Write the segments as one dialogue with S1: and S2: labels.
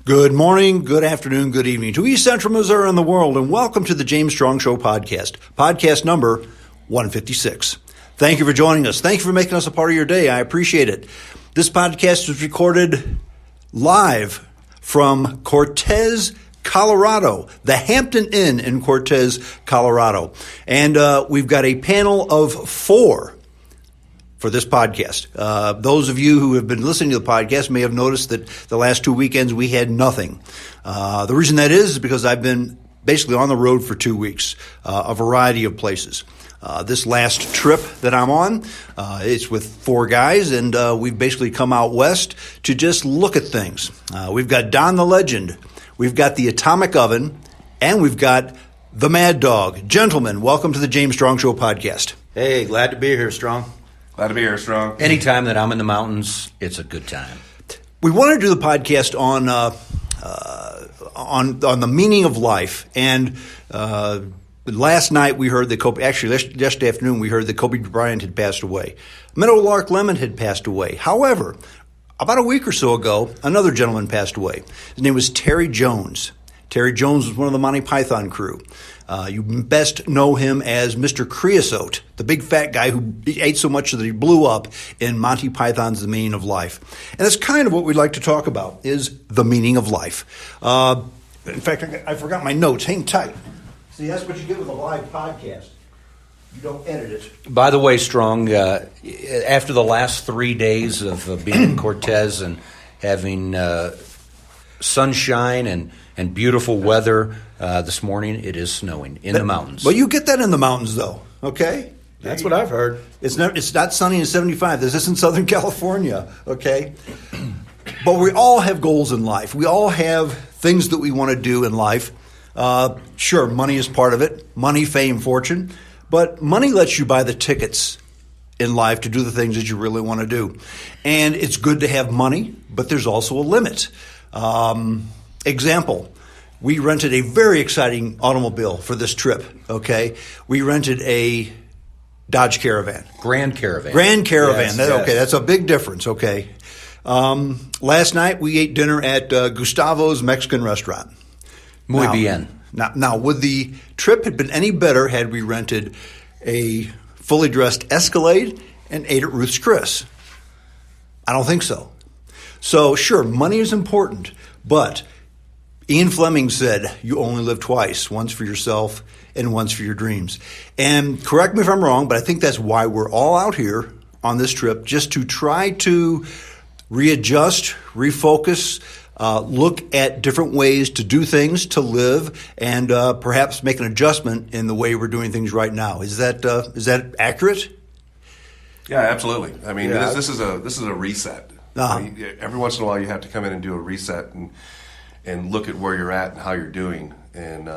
S1: Good morning, good afternoon, good evening to East Central Missouri and the world, and welcome to the James Strong Show podcast, podcast number 156. Thank you for joining us. Thank you for making us a part of your day. I appreciate it. This podcast was recorded live from Cortez, Colorado, the Hampton Inn in Cortez, Colorado. And we've got a panel of 4 for this podcast. Those of you who have been listening to the podcast may have noticed that the last 2 weekends we had nothing. The reason that is because I've been basically on the road for 2 weeks, a variety of places. This last trip that I'm on, it's with 4 guys, and we've basically come out west to just look at things. We've got Don the Legend, we've got the Atomic Oven, and we've got the Mad Dog. Gentlemen, welcome to the James Strong Show podcast.
S2: Hey, glad to be here, Strong.
S3: Glad to be here, Strong.
S2: Anytime that I'm in the mountains, it's a good time.
S1: We wanted to do the podcast on the meaning of life, and last night we heard that yesterday afternoon we heard that Kobe Bryant had passed away. Meadowlark Lemon had passed away. However, about a week or so ago, another gentleman passed away. His name was Terry Jones. Terry Jones was one of the Monty Python crew. You best know him as Mr. Creosote, the big fat guy who ate so much that he blew up in Monty Python's The Meaning of Life. And that's kind of what we'd like to talk about, is the meaning of life. In fact, I forgot my notes. Hang tight. See, that's what you get with a live podcast. You don't edit it.
S2: By the way, Strong, after the last 3 days of being in Cortez and having sunshine and beautiful weather, this morning it is snowing in the mountains.
S1: Well, you get that in the mountains, though, okay?
S3: That's what I've heard.
S1: It's not sunny in 75. This isn't Southern California, okay? But we all have goals in life. We all have things that we want to do in life. Sure, money is part of it. Money, fame, fortune. But money lets you buy the tickets in life to do the things that you really want to do. And it's good to have money, but there's also a limit. Example. We rented a very exciting automobile for this trip, okay? We rented a Dodge Caravan.
S2: Grand Caravan.
S1: Yes. Okay, that's a big difference, okay? Last night we ate dinner at Gustavo's Mexican restaurant.
S2: Muy bien.
S1: Now, would the trip have been any better had we rented a fully dressed Escalade and ate at Ruth's Chris? I don't think so. So, sure, money is important, but Ian Fleming said, you only live twice, once for yourself and once for your dreams. And correct me if I'm wrong, but I think that's why we're all out here on this trip, just to try to readjust, refocus, look at different ways to do things, to live, and perhaps make an adjustment in the way we're doing things right now. Is that accurate?
S3: Yeah, absolutely. I mean, this is a reset.
S1: Uh-huh.
S3: I mean, every once in a while you have to come in and do a reset and look at where you're at and how you're doing. And,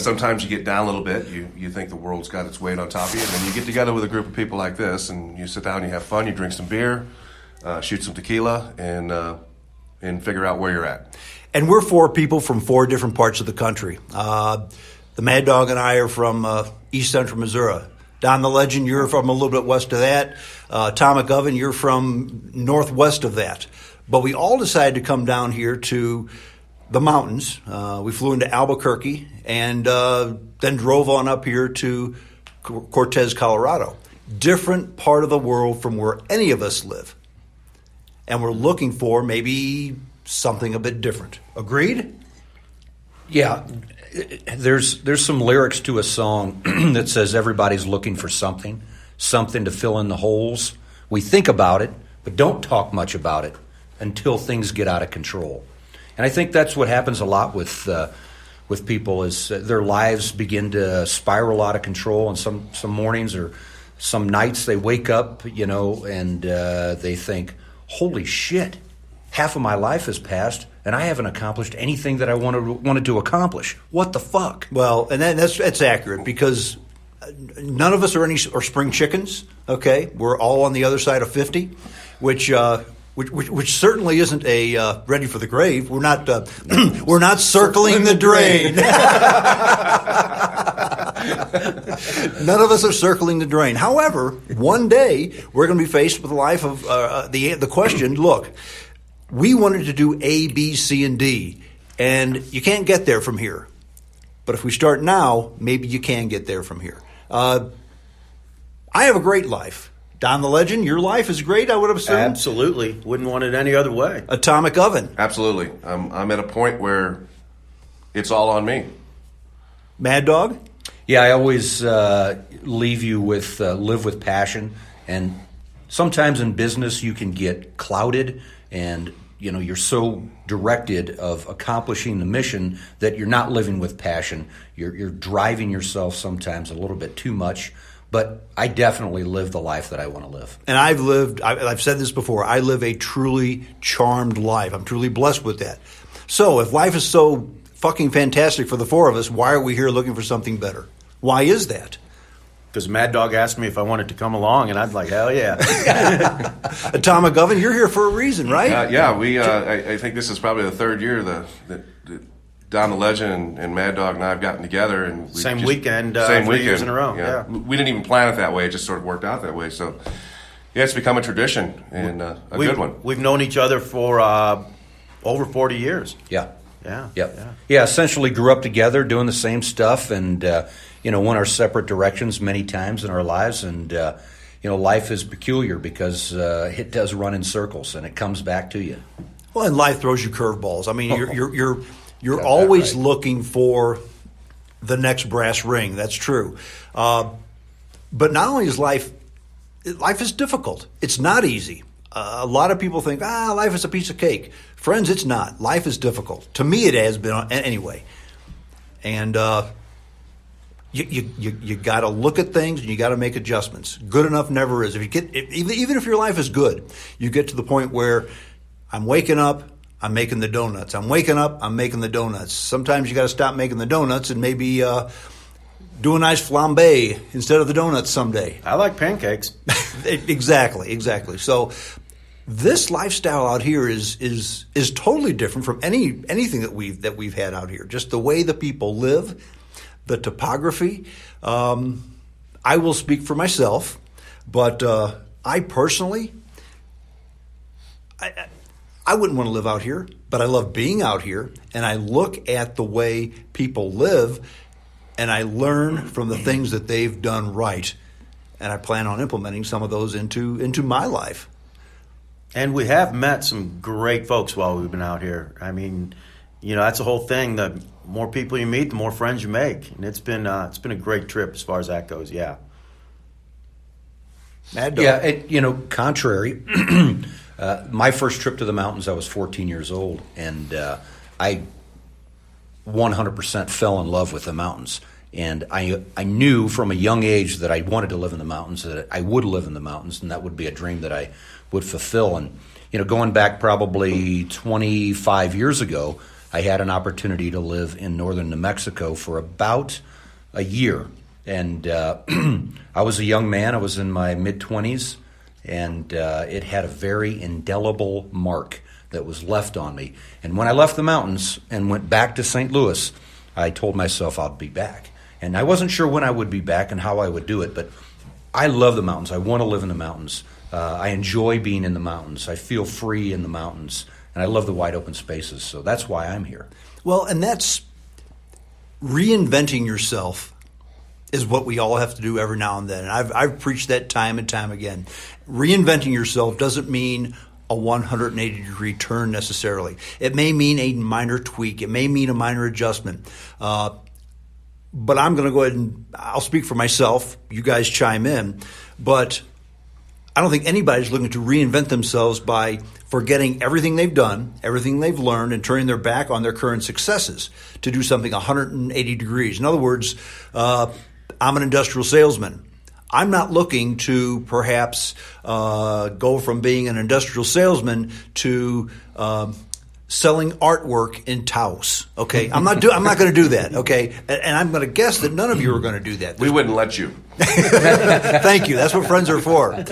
S3: sometimes you get down a little bit. You think the world's got its weight on top of you. And then you get together with a group of people like this, and you sit down, you have fun, you drink some beer, shoot some tequila, and figure out where you're at.
S1: And we're 4 people from 4 different parts of the country. The Mad Dog and I are from East Central Missouri. Don the Legend, you're from a little bit west of that. Atomic Oven, you're from northwest of that. But we all decided to come down here to the mountains. We flew into Albuquerque and then drove on up here to Cortez, Colorado. Different part of the world from where any of us live. And we're looking for maybe something a bit different. Agreed?
S2: Yeah. There's some lyrics to a song that says everybody's looking for something to fill in the holes. We think about it, but don't talk much about it until things get out of control. And I think that's what happens a lot with people is their lives begin to spiral out of control. And some mornings or some nights they wake up, and they think, holy shit, half of my life has passed and I haven't accomplished anything that I wanted to accomplish. What the fuck?
S1: Well, and that's accurate because none of us are spring chickens, okay? We're all on the other side of 50, which certainly isn't a ready for the grave. We're not we're not circling the drain. None of us are circling the drain. However, one day we're going to be faced with the life of the question. Look, we wanted to do A, B, C, and D, and you can't get there from here. But if we start now, maybe you can get there from here. I have a great life. Don the Legend, your life is great, I would have assumed.
S4: Absolutely. Wouldn't want it any other way.
S1: Atomic Oven.
S3: Absolutely. I'm at a point where it's all on me.
S1: Mad Dog?
S2: Yeah, I always leave you with live with passion, and sometimes in business you can get clouded, and you're so directed of accomplishing the mission that you're not living with passion. You're driving yourself sometimes a little bit too much. But I definitely live the life that I want to live.
S1: And I've said this before, I live a truly charmed life. I'm truly blessed with that. So if life is so fucking fantastic for the four of us, why are we here looking for something better? Why is that?
S4: Because Mad Dog asked me if I wanted to come along, and I'd like, hell yeah.
S1: Atomic Oven, you're here for a reason, right?
S3: Yeah, I think this is probably the third year that Don the Legend and Mad Dog and I have gotten together, and
S4: same weekend 3 years in a row. Yeah.
S3: We didn't even plan it that way; it just sort of worked out that way. So, yeah, it's become a tradition and a good one.
S4: We've known each other for over 40 years.
S2: Yeah.
S4: Yeah.
S2: Yep. Yeah. Essentially, grew up together, doing the same stuff, and went our separate directions many times in our lives. And life is peculiar because it does run in circles, and it comes back to you.
S1: Well, and life throws you curveballs. I mean, you're always looking for the next brass ring. That's true. But not only is life is difficult. It's not easy. A lot of people think, life is a piece of cake. Friends, it's not. Life is difficult. To me, it has been anyway. And you got to look at things and you got to make adjustments. Good enough never is. Even if your life is good, you get to the point where I'm waking up, I'm making the donuts. I'm waking up, I'm making the donuts. Sometimes you got to stop making the donuts and maybe do a nice flambe instead of the donuts someday.
S4: I like pancakes.
S1: Exactly. So this lifestyle out here is totally different from anything that we've had out here. Just the way the people live, the topography. I will speak for myself, but I personally, I wouldn't want to live out here, but I love being out here, and I look at the way people live, and I learn from the things that they've done right, and I plan on implementing some of those into my life.
S4: And we have met some great folks while we've been out here. I mean, that's the whole thing. The more people you meet, the more friends you make, and it's been a great trip as far as that goes. Yeah.
S1: Mad Dog.
S2: Yeah, contrary. My first trip to the mountains, I was 14 years old, and I 100% fell in love with the mountains. And I knew from a young age that I wanted to live in the mountains, that I would live in the mountains, and that would be a dream that I would fulfill. And, going back probably 25 years ago, I had an opportunity to live in northern New Mexico for about a year. And I was a young man. I was in my mid-20s. And it had a very indelible mark that was left on me. And when I left the mountains and went back to St. Louis, I told myself I'd be back. And I wasn't sure when I would be back and how I would do it, but I love the mountains. I want to live in the mountains. I enjoy being in the mountains. I feel free in the mountains. And I love the wide open spaces. So that's why I'm here.
S1: Well, and that's reinventing yourself is what we all have to do every now and then. And I've preached that time and time again. Reinventing yourself doesn't mean a 180-degree turn necessarily. It may mean a minor tweak. It may mean a minor adjustment. But I'm going to go ahead and I'll speak for myself. You guys chime in. But I don't think anybody's looking to reinvent themselves by forgetting everything they've done, everything they've learned, and turning their back on their current successes to do something 180 degrees. In other words, I'm an industrial salesman. I'm not looking to perhaps go from being an industrial salesman to selling artwork in Taos. Okay, I'm not going to do that. Okay, and I'm going to guess that none of you are going to do that.
S3: We wouldn't let you.
S1: Thank you. That's what friends are for.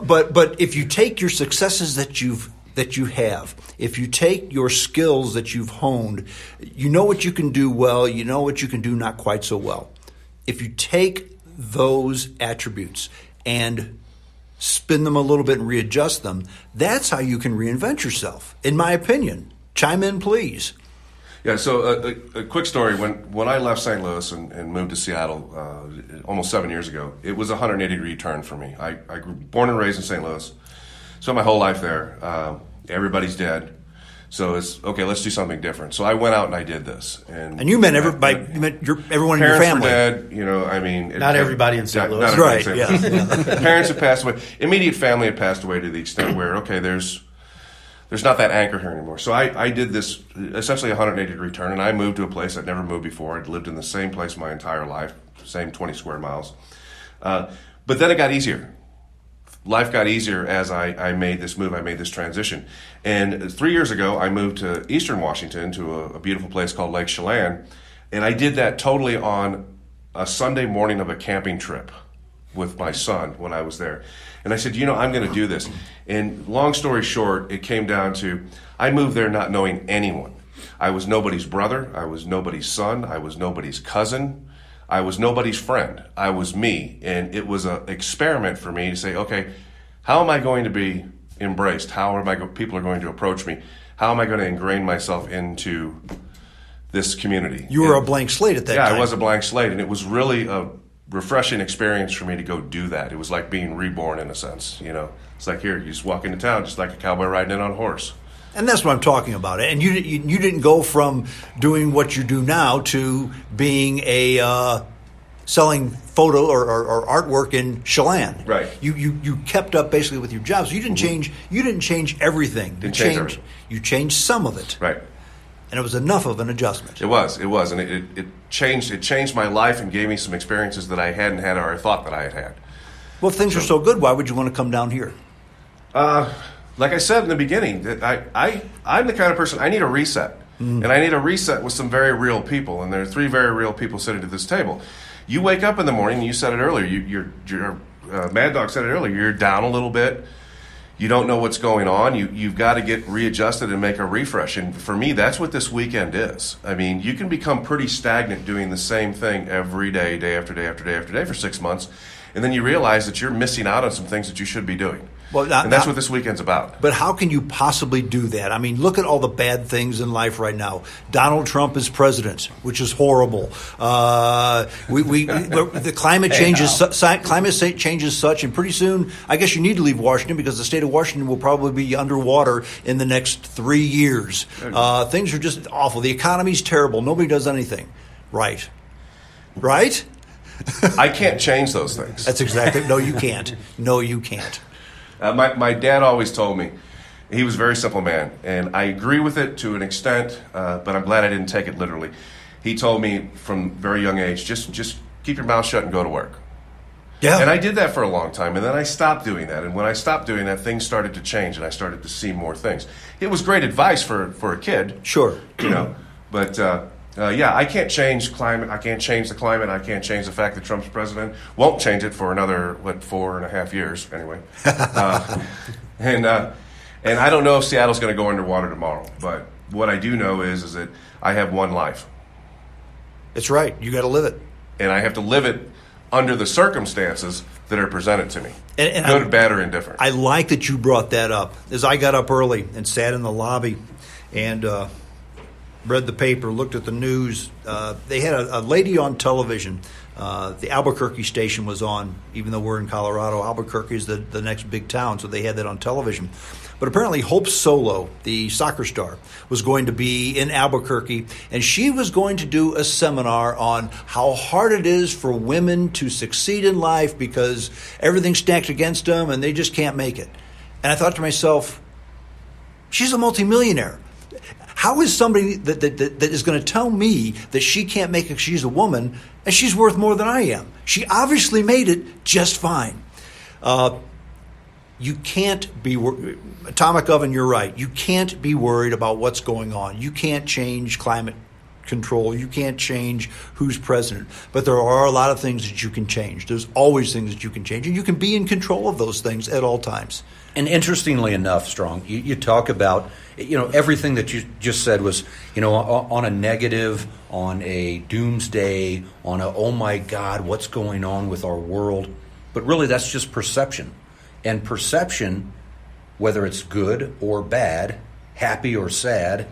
S1: But if you take your successes that you have, if you take your skills that you've honed, you know what you can do well. You know what you can do not quite so well. If you take those attributes and spin them a little bit and readjust them, that's how you can reinvent yourself, in my opinion. Chime in, please.
S3: Yeah, so a quick story. When I left St. Louis and moved to Seattle almost 7 years ago, it was a 180-degree turn for me. I grew born and raised in St. Louis, spent my whole life there. Everybody's dead. So it's, okay, let's do something different. So I went out and I did this. And
S1: you meant everyone in your
S3: parents
S1: family.
S3: were dead, you know, I mean.
S4: Not everybody in St. Louis.
S3: Not
S1: Right,
S3: everybody in St. Louis. Parents had passed away. Immediate family had passed away to the extent where, okay, there's not that anchor here anymore. So I did this essentially 180-degree turn, and I moved to a place I'd never moved before. I'd lived in the same place my entire life, same 20 square miles. But then it got easier. Life got easier as I made this move. I made this transition. And 3 years ago, I moved to Eastern Washington to a beautiful place called Lake Chelan. And I did that totally on a Sunday morning of a camping trip with my son when I was there. And I said, I'm going to do this. And long story short, it came down to, I moved there not knowing anyone. I was nobody's brother. I was nobody's son. I was nobody's cousin. I was nobody's friend. I was me. And it was an experiment for me to say, okay, how am I going to be embraced? How are people are going to approach me? How am I going to ingrain myself into this community?
S1: You were a blank slate at that time.
S3: Yeah, I was a blank slate. And it was really a refreshing experience for me to go do that. It was like being reborn in a sense, It's like, here, you just walk into town just like a cowboy riding in on a horse.
S1: And that's what I'm talking about. And you didn't go from doing what you do now to being a selling photo or artwork in Chelan.
S3: Right.
S1: You kept up basically with your job. So you didn't change. You didn't change everything. You changed some of it.
S3: Right.
S1: And it was enough of an adjustment.
S3: It was, and it changed my life and gave me some experiences that I hadn't had or I thought that I had had.
S1: Well, if things are so good, why would you want to come down here?
S3: Like I said in the beginning, I'm the kind of person, I need a reset. And I need a reset with some very real people. And there are 3 very real people sitting at this table. You wake up in the morning, and you said it earlier, your Mad Dog said it earlier, you're down a little bit. You don't know what's going on. You've got to get readjusted and make a refresh. And for me, that's what this weekend is. I mean, you can become pretty stagnant doing the same thing every day, day after day after day after day for 6 months. And then you realize that you're missing out on some things that you should be doing.
S1: Well,
S3: and that's what this weekend's about.
S1: But how can you possibly do that? I mean, look at all the bad things in life right now. Donald Trump is president, which is horrible. The climate change is such, and pretty soon, I guess you need to leave Washington because the state of Washington will probably be underwater in the next 3 years. Things are just awful. The economy's terrible. Nobody does anything. Right?
S3: I can't change those things.
S1: That's exactly. No, you can't. No, you can't.
S3: My dad always told me, he was a very simple man, and I agree with it to an extent, but I'm glad I didn't take it literally. He told me from a very young age, just keep your mouth shut and go to work.
S1: Yeah.
S3: And I did that for a long time, and then I stopped doing that. And when I stopped doing that, things started to change, and I started to see more things. It was great advice for a kid.
S1: Sure.
S3: But I can't change climate. I can't change the climate. I can't change the fact that Trump's president. Won't change it for another 4.5 years anyway. And I don't know if Seattle's going to go underwater tomorrow. But what I do know is that I have one life.
S1: That's right. You got to live it.
S3: And I have to live it under the circumstances that are presented to me,
S1: and
S3: good, bad, or indifferent.
S1: I like that you brought that up. As I got up early and sat in the lobby and read the paper, looked at the news. They had a lady on television. The Albuquerque station was on, even though we're in Colorado. Albuquerque is the next big town, so they had that on television. But apparently Hope Solo, the soccer star, was going to be in Albuquerque, and she was going to do a seminar on how hard it is for women to succeed in life because everything's stacked against them and they just can't make it. And I thought to myself, she's a multimillionaire. How is somebody that is going to tell me that she can't make it because she's a woman and she's worth more than I am? She obviously made it just fine. You can't be Atomic Oven, you're right. You can't be worried about what's going on. You can't change climate control. You can't change who's president. But there are a lot of things that you can change. There's always things that you can change. And you can be in control of those things at all times.
S2: And interestingly enough, Strong, you talk about, everything that you just said was, on a negative, on a doomsday, on a, oh my God, what's going on with our world? But really, that's just perception. And perception, whether it's good or bad, happy or sad,